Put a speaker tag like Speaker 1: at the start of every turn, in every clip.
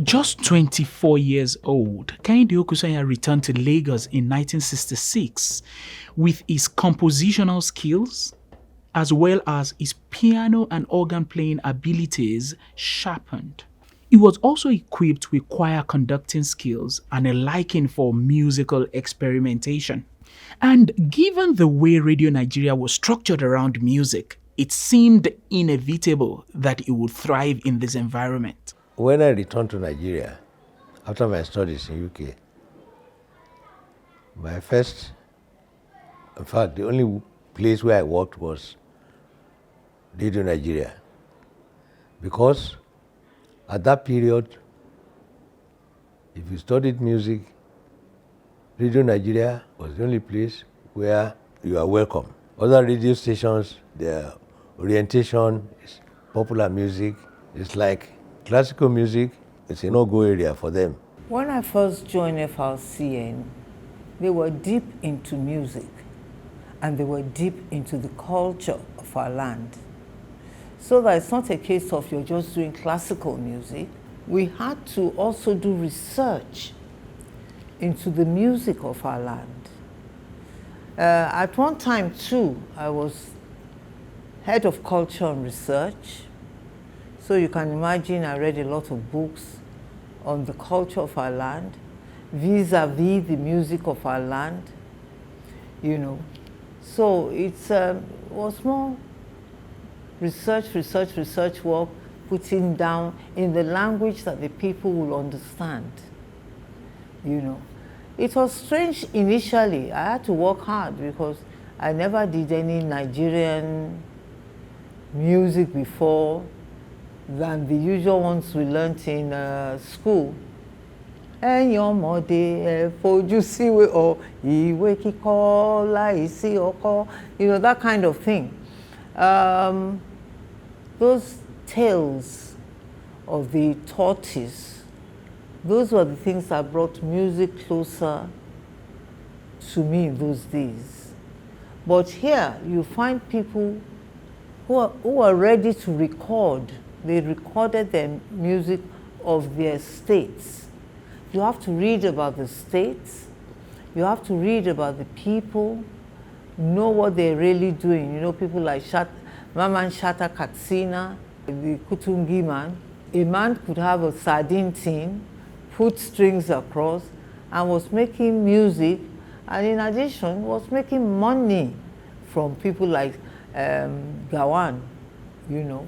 Speaker 1: Just 24 years old, Kehinde Okusanya returned to Lagos in 1966 with his compositional skills as well as his piano and organ playing abilities sharpened. He was also equipped with choir conducting skills and a liking for musical experimentation. And given the way Radio Nigeria was structured around music, it seemed inevitable that he would thrive in this environment.
Speaker 2: When I returned to Nigeria, after my studies in UK, the only place where I worked was Radio Nigeria. Because at that period, if you studied music, Radio Nigeria was the only place where you are welcome. Other radio stations, their orientation is popular music. It's like classical music, it's a no-go area for them.
Speaker 3: When I first joined FRCN, they were deep into music and they were deep into the culture of our land. So that it's not a case of you're just doing classical music. We had to also do research into the music of our land. At one time too, I was head of culture and research. So you can imagine I read a lot of books on the culture of our land, vis-a-vis the music of our land, you know. So it was more research work, putting down in the language that the people will understand, you know. It was strange initially. I had to work hard because I never did any Nigerian music before than the usual ones we learnt in school. You know, that kind of thing. Those tales of the tortoise, those were the things that brought music closer to me in those days. But here you find people who are ready to record. They recorded the music of their states. You have to read about the states. You have to read about the people, know what they're really doing. You know, people like Maman Shata Katsina, the Kutungi man. A man could have a sardine tin, put strings across, and was making music, and in addition, was making money from people like Gawan, you know.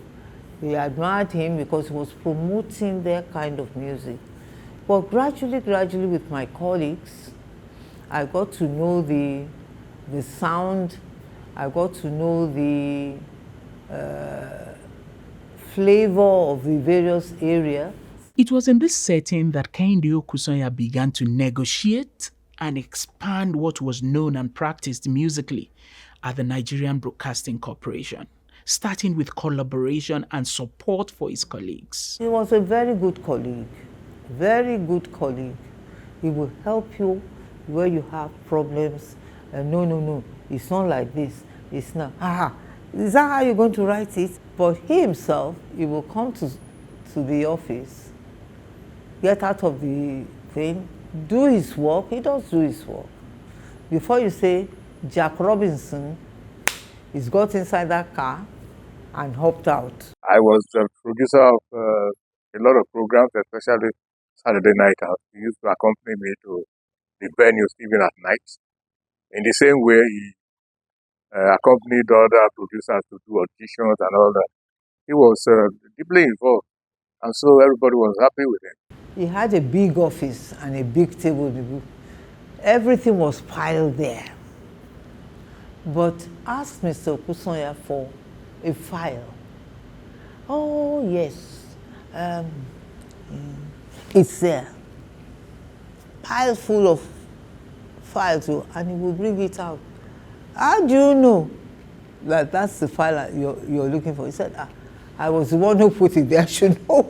Speaker 3: They admired him because he was promoting their kind of music. But gradually with my colleagues, I got to know the sound, I got to know the flavor of the various areas.
Speaker 1: It was in this setting that Kehinde Okusanya began to negotiate and expand what was known and practiced musically at the Nigerian Broadcasting Corporation, starting with collaboration and support for his colleagues.
Speaker 3: He was a very good colleague, very good colleague. He will help you where you have problems. No, it's not like this. It's not. Is that how you're going to write it? But he himself, he will come to the office, get out of the thing, do his work. He does do his work. Before you say, Jack Robinson, he's got inside that car and hopped out.
Speaker 4: I was the producer of a lot of programs, especially Saturday night out. He used to accompany me to the venues even at night. In the same way, he accompanied other producers to do auditions and all that. He was deeply involved, and so everybody was happy with him.
Speaker 3: He had a big office and a big table. Everything was piled there. But ask Mr. Okusanya for a file. Oh, yes. It's there. Pile full of files, and he will bring it out. How do you know that that's the file that you're looking for? He said, I was the one who put it there. I should know.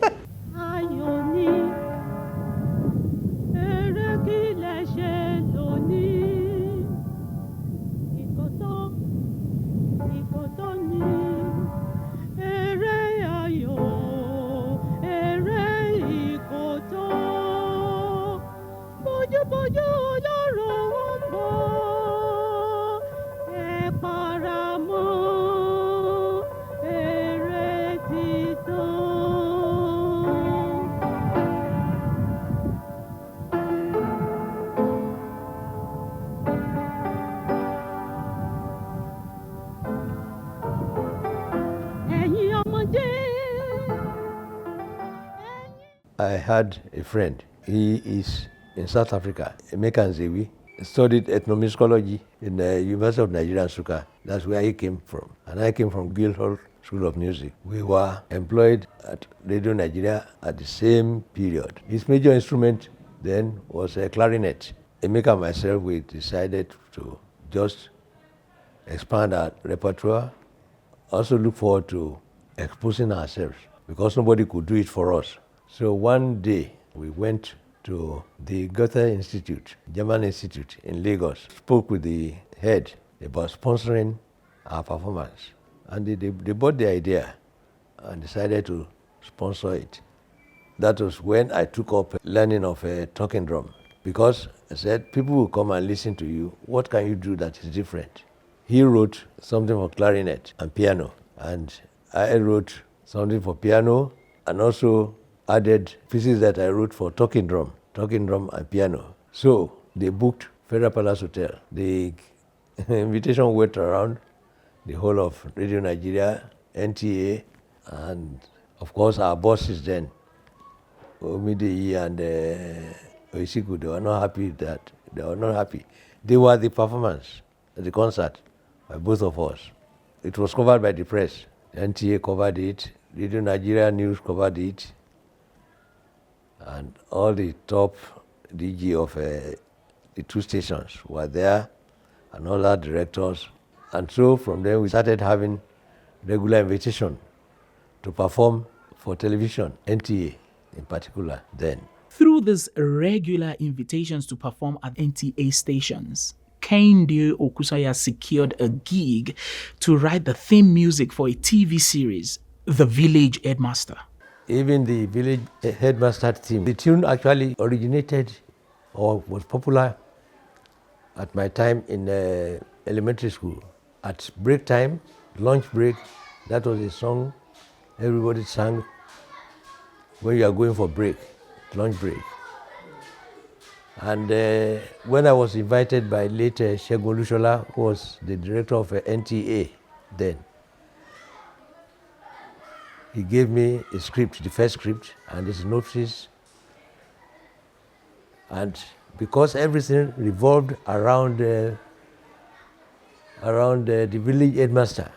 Speaker 2: I had a friend. He is in South Africa, Emeka Nzewi. Studied ethnomusicology in the University of Nigeria, Nsukka. That's where he came from. And I came from Guildhall School of Music. We were employed at Radio Nigeria at the same period. His major instrument then was a clarinet. Emeka and myself, we decided to just expand our repertoire, also look forward to exposing ourselves because nobody could do it for us. So one day we went to the Goethe Institute, German Institute in Lagos, spoke with the head about sponsoring our performance. And they bought the idea and decided to sponsor it. That was when I took up learning of a talking drum because I said, people will come and listen to you. What can you do that is different? He wrote something for clarinet and piano, and I wrote something for piano and also added pieces that I wrote for talking drum and piano. So they booked Federal Palace Hotel. The invitation went around the whole of Radio Nigeria, NTA, and of course our bosses then, Omideyi and Oyesiku, they were not happy. They were the performance, the concert by both of us. It was covered by the press. NTA covered it, Radio Nigeria News covered it, and all the top DG of the two stations were there, and all our directors. And so from there we started having regular invitation to perform for television, NTA in particular then.
Speaker 1: Through these regular invitations to perform at NTA stations, Kehinde Okusanya secured a gig to write the theme music for a TV series, The Village Headmaster.
Speaker 2: Even the Village Headmaster theme, the tune actually originated or was popular at my time in elementary school. At break time, lunch break, that was a song everybody sang when you are going for break, lunch break. And when I was invited by late Segun Lushola, who was the director of NTA then, he gave me a script, the first script, and his notices. And because everything revolved around the village headmaster,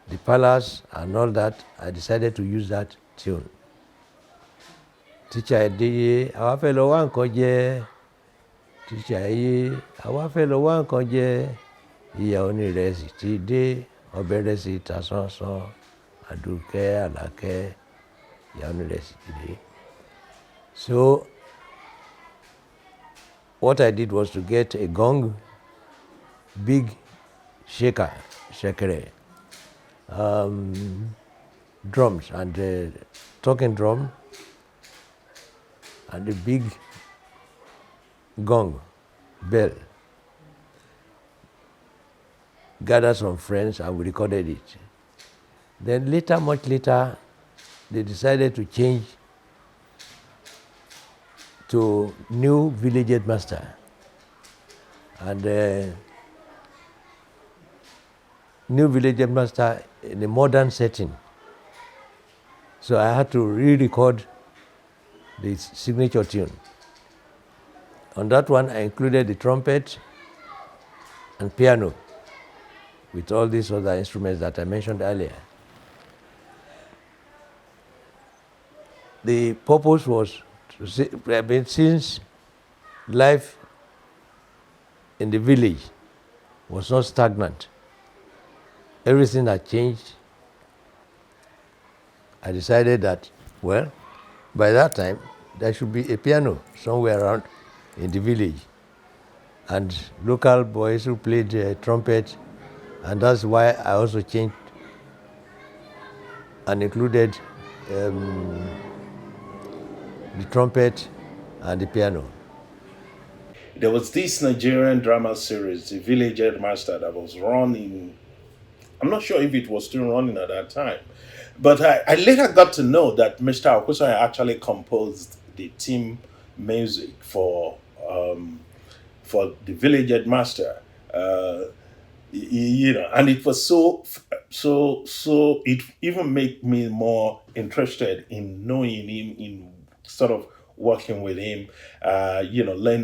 Speaker 2: the palace and all that, I decided to use that tune. Teacher Jowo, àwa fẹ́ lọ wá nǹkan jẹ. Teacher Jowo, àwa fẹ́ lọ wá nǹkan jẹ. Ìyá onírẹsì ti dé, ọbẹ̀ rẹsì ta sánsán. Àdùkẹ́, Àlàkẹ́, ìyá onírẹsì ti dé. So what I did was to get a gong, big shaker, shekere, drums and talking drum, and a big gong, bell. Gathered some friends and we recorded it. Then later, much later, they decided to change to new Village Headmaster. And new Village Headmaster in a modern setting. So I had to re-record the signature tune. On that one, I included the trumpet and piano with all these other instruments that I mentioned earlier. The purpose was to see, since life in the village was not stagnant, everything had changed. I decided that, well, by that time, there should be a piano somewhere around in the village, and local boys who played trumpet, and that's why I also changed and included the trumpet and the piano.
Speaker 5: There was this Nigerian drama series, The Village Headmaster, that was running. I'm not sure if it was still running at that time, but I later got to know that Mr. Okusanya actually composed the theme music for The Village Headmaster. and it was so it even made me more interested in knowing him, in sort of working with him, learning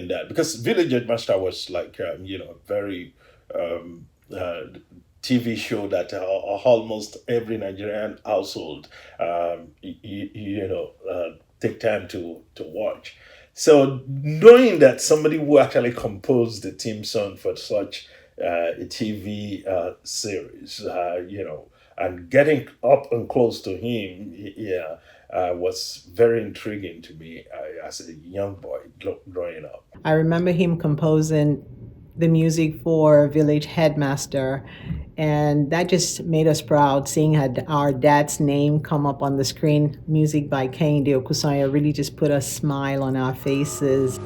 Speaker 5: that, because Village Headmaster was like, very TV show that almost every Nigerian household, take time to watch. So knowing that somebody who actually composed the theme song for such a TV series, and getting up and close to him, was very intriguing to me as a young boy growing up.
Speaker 6: I remember him composing the music for Village Headmaster, and that just made us proud, seeing our dad's name come up on the screen. Music by Kehinde Okusanya really just put a smile on our faces.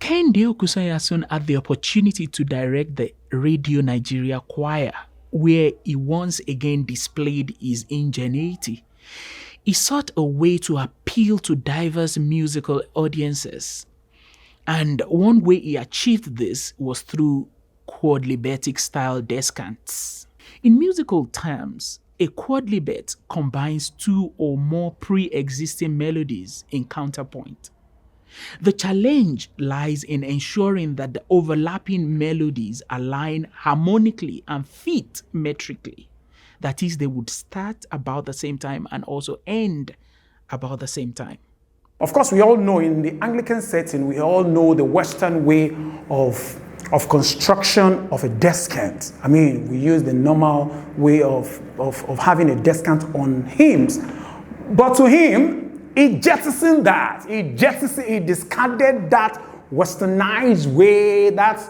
Speaker 1: Kehinde Okusanya soon had the opportunity to direct the Radio Nigeria Choir, where he once again displayed his ingenuity. He sought a way to appeal to diverse musical audiences, and one way he achieved this was through quodlibet-style descants. In musical terms, a quodlibet combines two or more pre-existing melodies in counterpoint. The challenge lies in ensuring that the overlapping melodies align harmonically and fit metrically. That is, they would start about the same time and also end about the same time.
Speaker 7: Of course, we all know in the Anglican setting, we all know the Western way of construction of a descant. I mean, we use the normal way of having a descant on hymns. But to him, he jettisoned that. He discarded that westernized way, that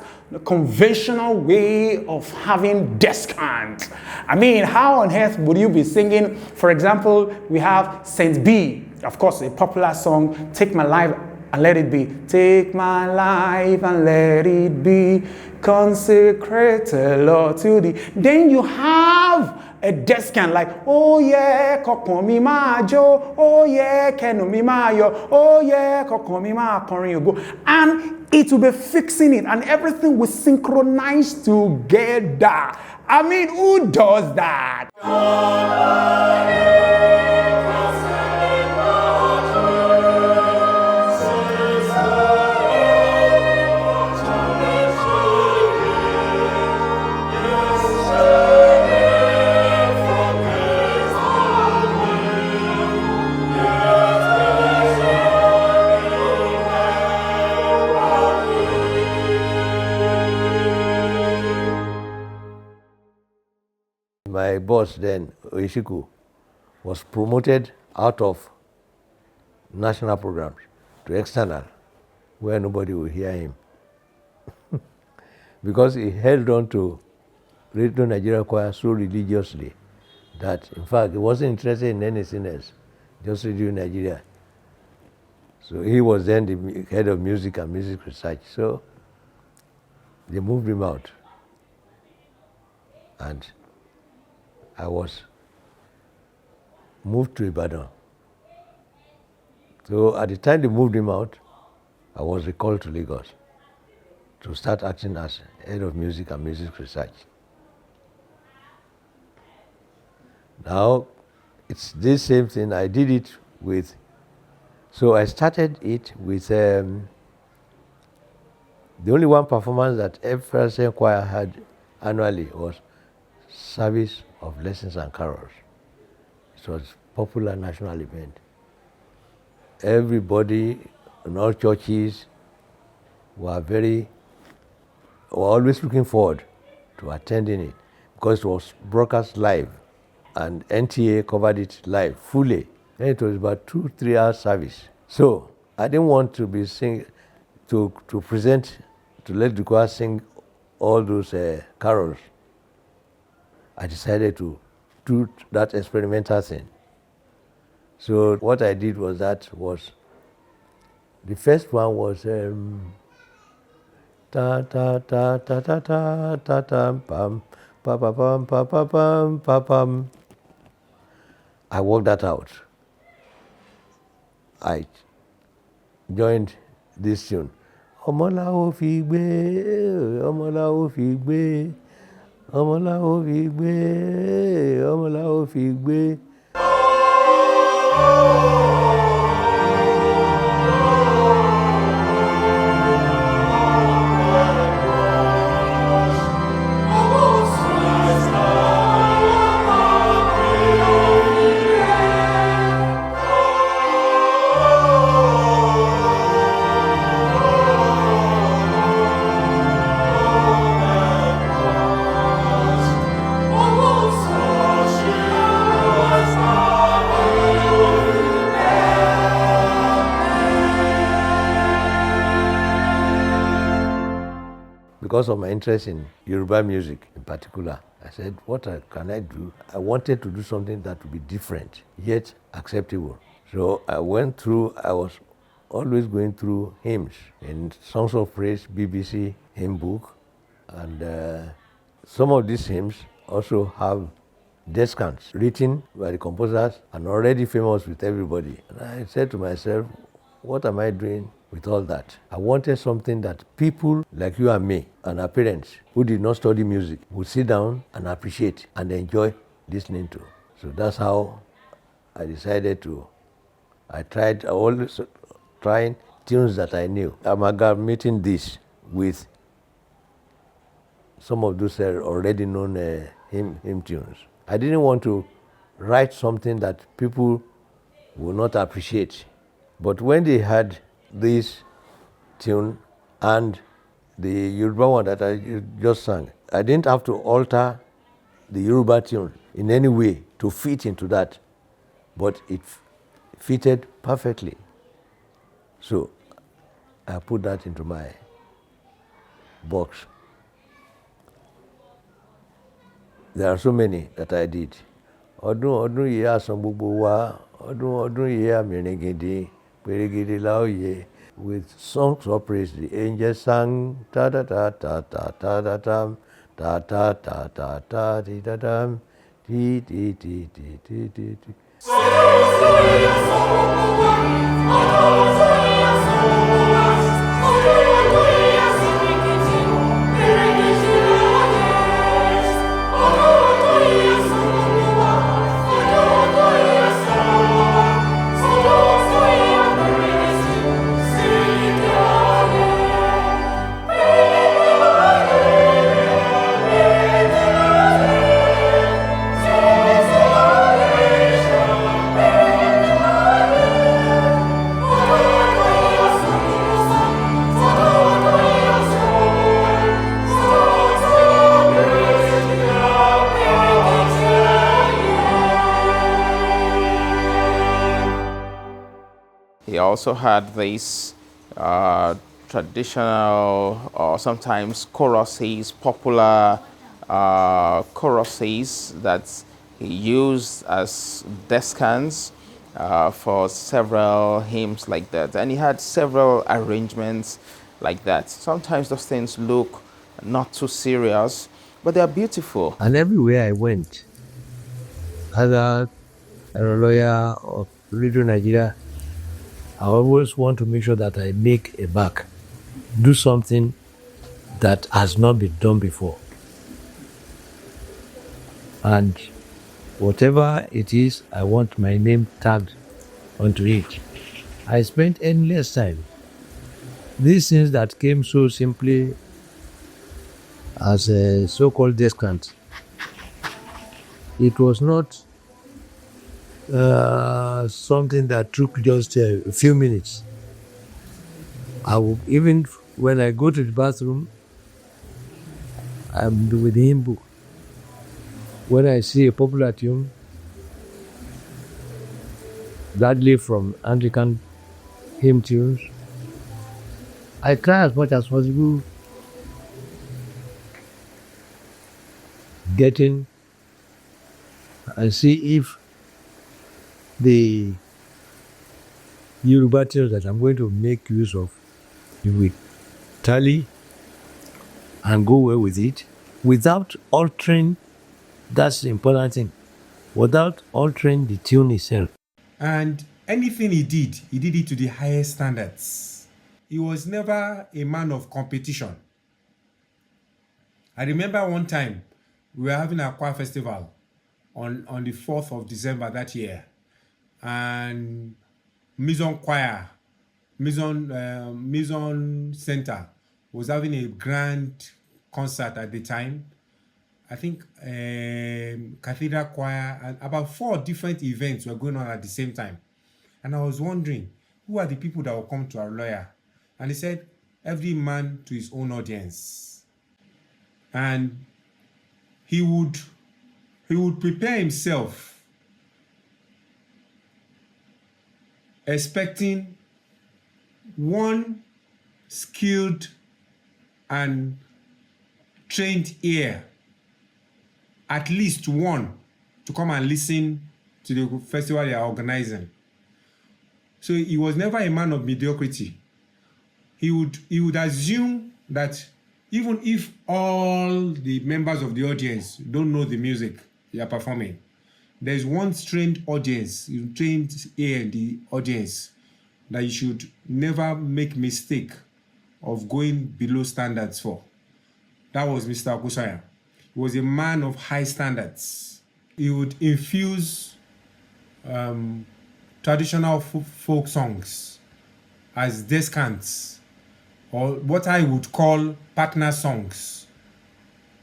Speaker 7: conventional way of having descant. I mean, how on earth would you be singing? For example, we have Saint B, of course, a popular song, Take My Life and Let It Be. Take my life and let it be consecrated, Lord, to thee. Then you have a descant like, oh yeah, kokon mi ma jo, oh yeah, kenu mi ma yo, oh yeah, kokon mi ma korin yo go. And it will be fixing it, and everything will synchronize together. I mean, who does that?
Speaker 2: My boss then, Oyesiku, was promoted out of national programs to external, where nobody would hear him. Because he held on to Radio Nigeria Choir so religiously that, in fact, he wasn't interested in anything else, just Radio Nigeria. So he was then the head of music and music research. So they moved him out. And I was moved to Ibadan. So at the time they moved him out, I was recalled to Lagos to start acting as head of music and music research. Now, it's this same thing. I did it with, so I started it with, the only one performance that FRCN choir had annually was Service of Lessons and Carols. It was a popular national event. Everybody in all churches were always looking forward to attending it because it was broadcast live and NTA covered it live fully. And it was about 2-3 hour service. So I didn't want to be to let the choir sing all those carols. I decided to do that experimental thing. So what I did was the first one was ta ta ta ta ta ta ta ta pam pa pa pam pa pa pam pa pam. I worked that out. I joined this tune. Ọmọlá ó fi gbé, ọmọlá ó fi gbé, ọmọlá ó fi gbé, ọmọlá ó fi gbé. Because of my interest in Yoruba music in particular, I said, what can I do? I wanted to do something that would be different, yet acceptable. So I went through, I was always going through hymns in Songs of Praise, BBC hymn book, and some of these hymns also have descants written by the composers and already famous with everybody. And I said to myself, what am I doing with all that? I wanted something that people like you and me and our parents who did not study music would sit down and appreciate and enjoy listening to. So that's how I decided I always trying tunes that I knew. Amalgamating this with some of those already known hymn tunes. I didn't want to write something that people would not appreciate. But when they had this tune and the Yoruba one that I just sang, I didn't have to alter the Yoruba tune in any way to fit into that, but it fitted perfectly. So I put that into my box. There are so many that I did. Ọdún yìí àsán gbogbo wa, ọdún yìí àmìrìngìdì, pèrègìdì láòyè. With songs of praise, the angels sang ta ta ta ta ta ta ta tam, ta ta ta ta ta ti ta tam, ti ti ti ti ti ti ti.
Speaker 8: He also had these traditional or sometimes choruses, popular choruses that he used as descants for several hymns like that. And he had several arrangements like that. Sometimes those things look not too serious, but they are beautiful.
Speaker 2: And everywhere I went, either a lawyer or Radio Nigeria, I always want to make sure that I make a mark, do something that has not been done before. And whatever it is, I want my name tagged onto it. I spent endless time. These things that came so simply as a so-called descant, it was not something that took just a few minutes. Even when I go to the bathroom, I'm with the hymn book. When I see a popular tune, largely from Anglican hymn tunes, I try as much as possible getting and see if the Yoruba tales that I'm going to make use of, it will tally and go well with it without altering. That's the important thing. Without altering the tune itself.
Speaker 9: And anything he did it to the highest standards. He was never a man of competition. I remember one time we were having a choir festival on the 4th of December that year, and Maison Center was having a grand concert at the time. I think Cathedral Choir and about 4 different events were going on at the same time. And I was wondering, who are the people that will come to our lawyer? And he said, every man to his own audience. And he would prepare himself expecting one skilled and trained ear, at least one, to come and listen to the festival they are organizing. So he was never a man of mediocrity. He would assume that even if all the members of the audience don't know the music they are performing, there's one trained audience, trained ear in the audience, that you should never make mistake of going below standards for. That was Mr. Okusanya. He was a man of high standards. He would infuse traditional folk songs as descants, or what I would call partner songs,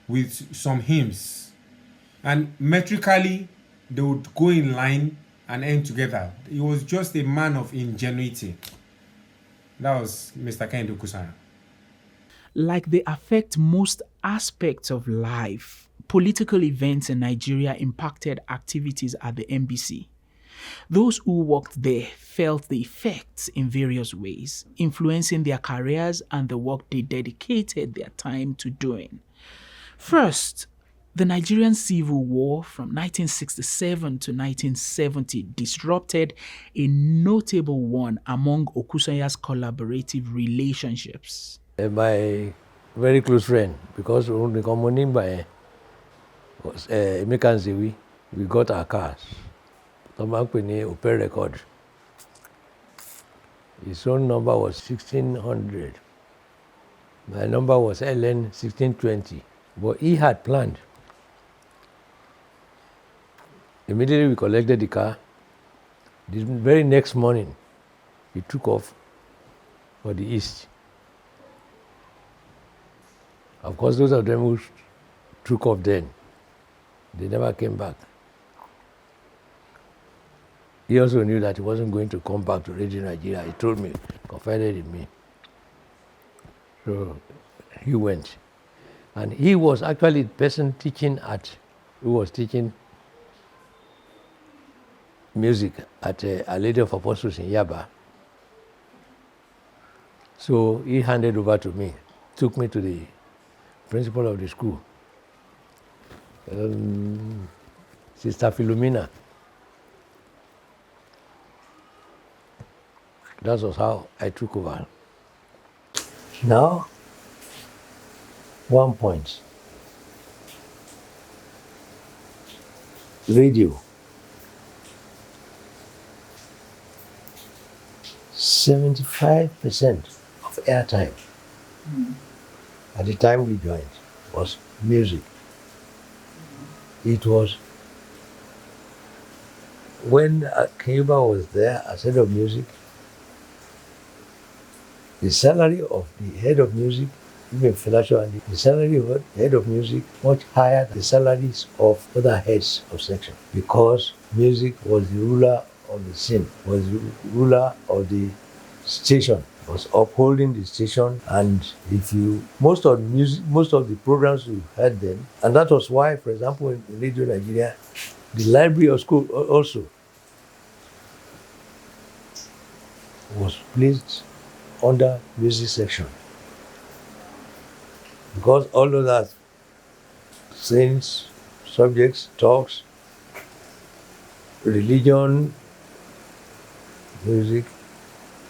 Speaker 9: with some hymns. And metrically, they would go in line and end together. He was just a man of ingenuity. That was Mr. Kehinde Okusanya.
Speaker 1: Like they affect most aspects of life, political events in Nigeria impacted activities at the NBC. Those who worked there felt the effects in various ways, influencing their careers and the work they dedicated their time to doing. First, the Nigerian Civil War from 1967 to 1970 disrupted a notable one among Okusanya's collaborative relationships.
Speaker 2: My very close friend, because only commoning by was Emeka Nzewi, we got our cars. Tomakpene Opel record. His own number was 1600. My number was LN 1620. But he had planned. Immediately we collected the car. The very next morning, he took off for the east. Of course, those of them who took off then, they never came back. He also knew that he wasn't going to come back to Radio Nigeria. He told me, confided in me. So he went. And he was actually the person who was teaching music at a Lady of Apostles in Yaba. So he handed over to me, took me to the principal of the school, Sister Philomena. That was how I took over. Now, 1 point. Radio. 75% of airtime at the time we joined was music. It was when Akin Euba was there as head of music, the salary of the head of music, even Fela Sowande, the salary of the head of music much higher than the salaries of other heads of section, because music was the ruler of the scene, was the ruler of the station, was upholding the station. And most of the programs we had then, and that was why, for example, in Radio Nigeria, the library of school also was placed under music section, because all of that things, subjects, talks, religion, music,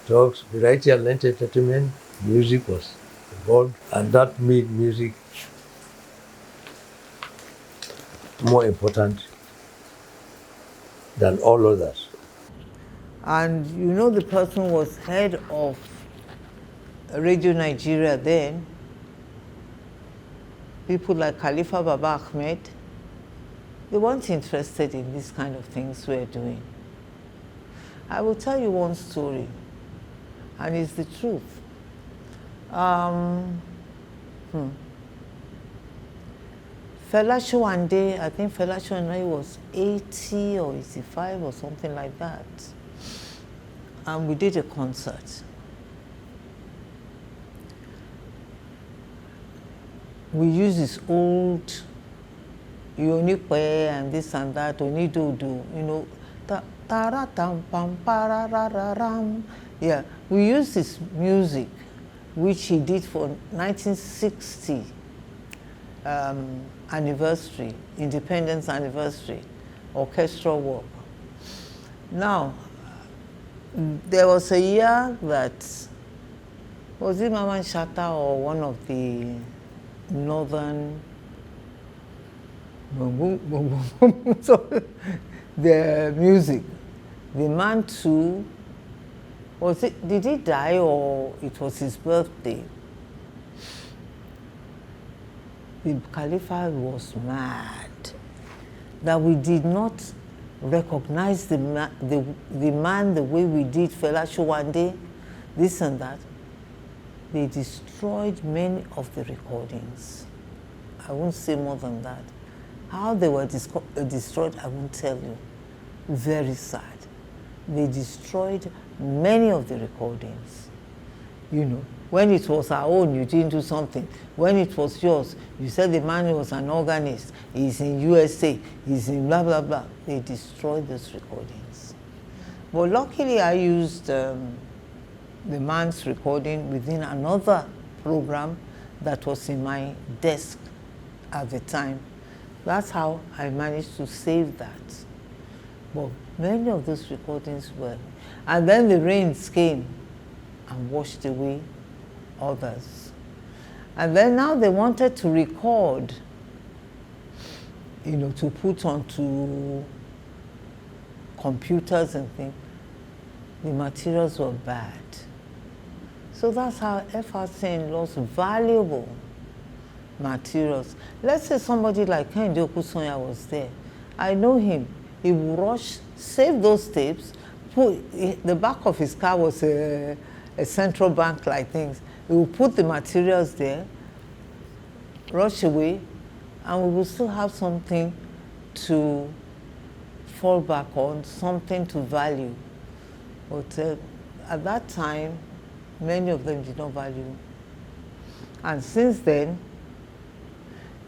Speaker 2: talks, variety and entertainment, music was involved, and that made music more important than all others.
Speaker 3: And you know, the person was head of Radio Nigeria then, people like Khalifa Baba Ahmed, they weren't interested in these kind of things we're doing. I will tell you one story, and it's the truth. Fela Sowande, I think Fela Sowande was 80 or 85 or something like that. And we did a concert. We used this old Yonipe and this and that, Onidodo, you know, yeah, we used this music which he did for 1960 anniversary, independence anniversary, orchestral work. Now, there was a year that, was it Mama Shatta or one of the northern, so the music, the man too, was it, did he die or it was his birthday? The Khalifa was mad that we did not recognize the man the way we did Fela Sowande, this and that. They destroyed many of the recordings. I won't say more than that. How they were destroyed, I won't tell you. Very sad. They destroyed many of the recordings. You know, when it was our own, you didn't do something. When it was yours, you said the man was an organist, he's in USA, he's in blah, blah, blah. They destroyed those recordings. But luckily, I used the man's recording within another program that was in my desk at the time. That's how I managed to save that. But many of those recordings were, and then the rains came and washed away others. And then now they wanted to record, you know, to put onto computers and things. The materials were bad. So that's how FRCN lost valuable materials. Let's say somebody like Kehinde Okusanya was there. I know him. He would rush, save those tapes. The back of his car was a central bank like things. He would put the materials there, rush away, and we will still have something to fall back on, something to value. But at that time, many of them did not value. And since then,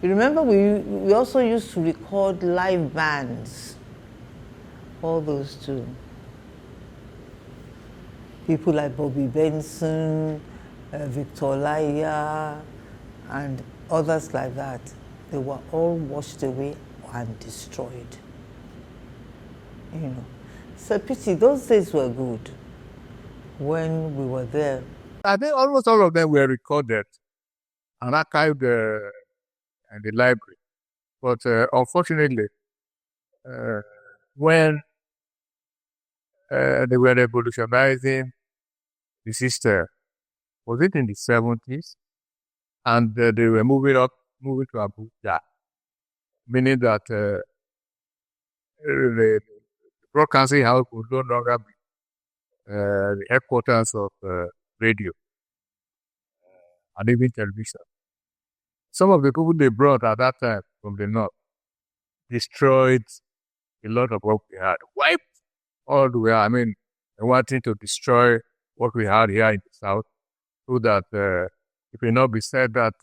Speaker 3: you remember we also used to record live bands, all those too. People like Bobby Benson, Victor Laya, and others like that. They were all washed away and destroyed. You know, it's a pity. Those days were good when we were there.
Speaker 4: I think almost all of them were recorded and archived in the library. But unfortunately, when they were revolutionizing the system, was it in the 70s? And they were moving to Abuja, meaning that the broadcasting house would no longer be the headquarters of radio and even television. Some of the people they brought at that time from the north destroyed a lot of what we had, wiped all the way. I mean, wanting to destroy what we had here in the south, so that it will not be said that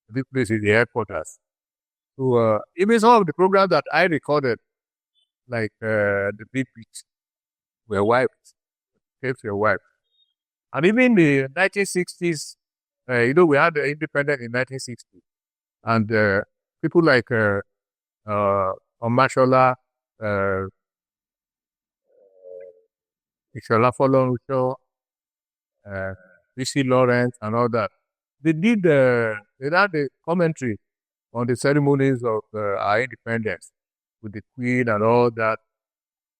Speaker 4: this place is the headquarters. So even some of the programs that I recorded, like the Big Beat, were wiped. Tapes were wiped. And even the 1960s, you know, we had the independence in 1960. And people like Omashola, Ishola Folorunso, P.C. Lawrence and all that. They had a commentary on the ceremonies of our independence with the Queen and all that.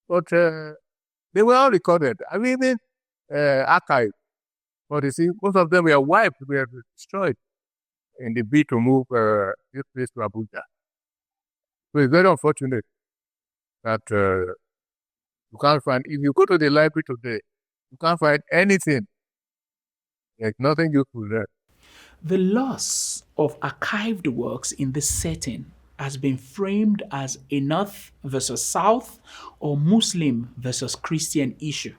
Speaker 4: But they were all recorded. I mean, even archived. But you see, most of them were wiped, were destroyed in the bid to move this place to Abuja. So it's very unfortunate that you can't find, if you go to the library today, you can't find anything. There's nothing useful there.
Speaker 1: The loss of archived works in this setting has been framed as a North versus South or Muslim versus Christian issue.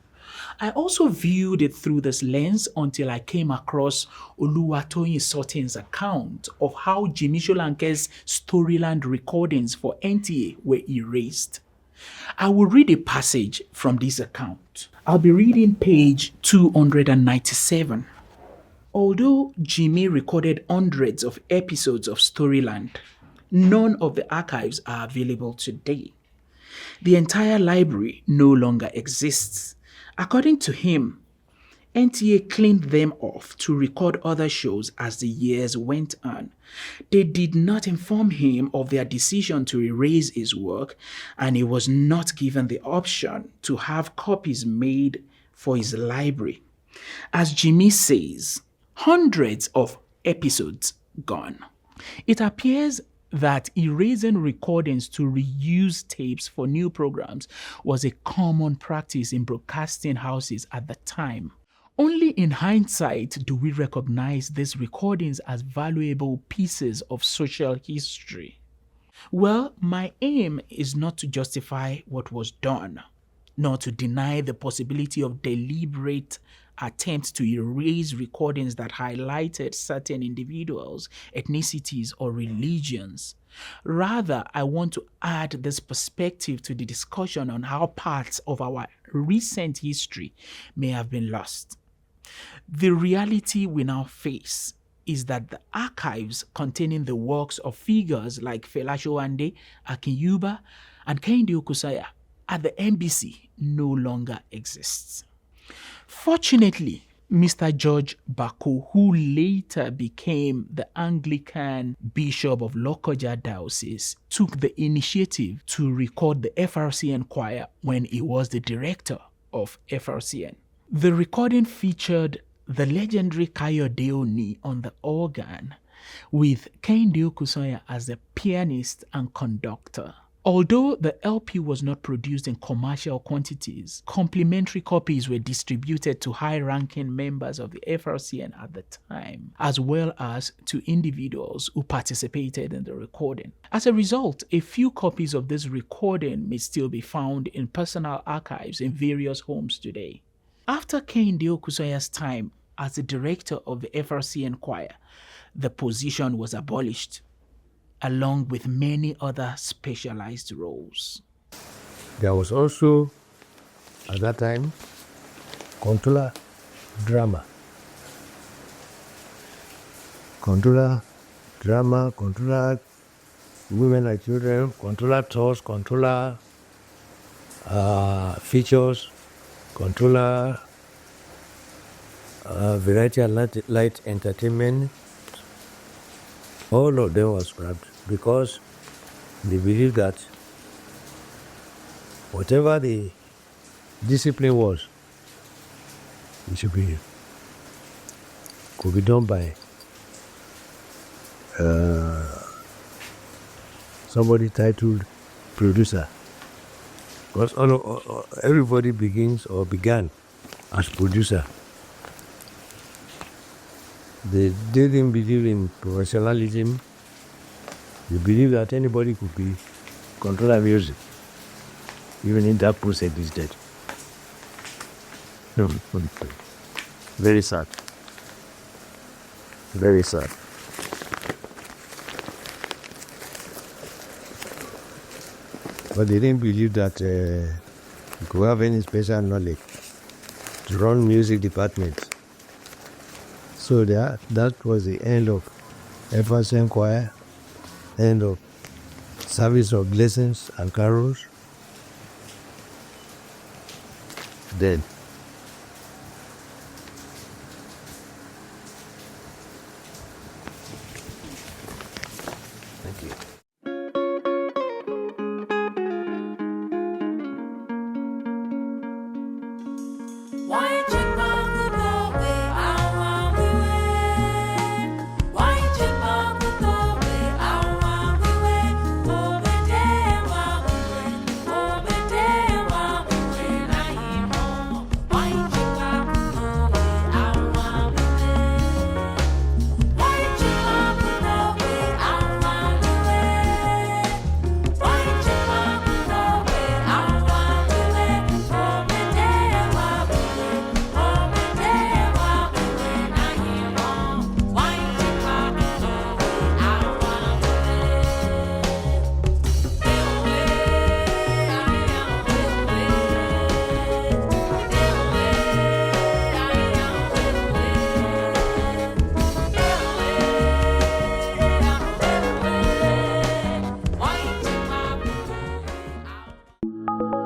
Speaker 1: I also viewed it through this lens until I came across Oluwatoyin Sotin's account of how Jimmy Solanke's Storyland recordings for NTA were erased. I will read a passage from this account. I'll be reading page 297. Although Jimmy recorded hundreds of episodes of Storyland, none of the archives are available today. The entire library no longer exists. According to him, NTA cleaned them off to record other shows as the years went on. They did not inform him of their decision to erase his work, and he was not given the option to have copies made for his library. As Jimmy says, hundreds of episodes gone. It appears that erasing recordings to reuse tapes for new programs was a common practice in broadcasting houses at the time. Only in hindsight do we recognize these recordings as valuable pieces of social history. Well, my aim is not to justify what was done, nor to deny the possibility of deliberate attempts to erase recordings that highlighted certain individuals, ethnicities, or religions. Rather, I want to add this perspective to the discussion on how parts of our recent history may have been lost. The reality we now face is that the archives containing the works of figures like Fela Sowande, Akin Euba, and Kehinde Okusanya at the NBC no longer exists. Fortunately, Mr. George Bako, who later became the Anglican Bishop of Lokoja Diocese, took the initiative to record the FRCN choir when he was the director of FRCN. The recording featured the legendary Kayode Oni on the organ, with Kehinde Okusanya as the pianist and conductor. Although the LP was not produced in commercial quantities, complimentary copies were distributed to high-ranking members of the FRCN at the time, as well as to individuals who participated in the recording. As a result, a few copies of this recording may still be found in personal archives in various homes today. After Kehinde Okusanya's time as the director of the FRCN choir, the position was abolished, along with many other specialized roles.
Speaker 2: There was also, at that time, controller drama. Controller drama, controller women and children, controller tours, controller features, controller variety and light entertainment. All of them were scrapped because they believed that whatever the discipline was, it could be done by somebody titled producer. Because everybody begins or began as producer. They didn't believe in professionalism. They believed that anybody could be controller music, even if that post existed. Very sad. Very sad. But they didn't believe that you could have any special knowledge to run music departments. So that was the end of FRCN choir, end of service of blessings and carols. Then
Speaker 1: you.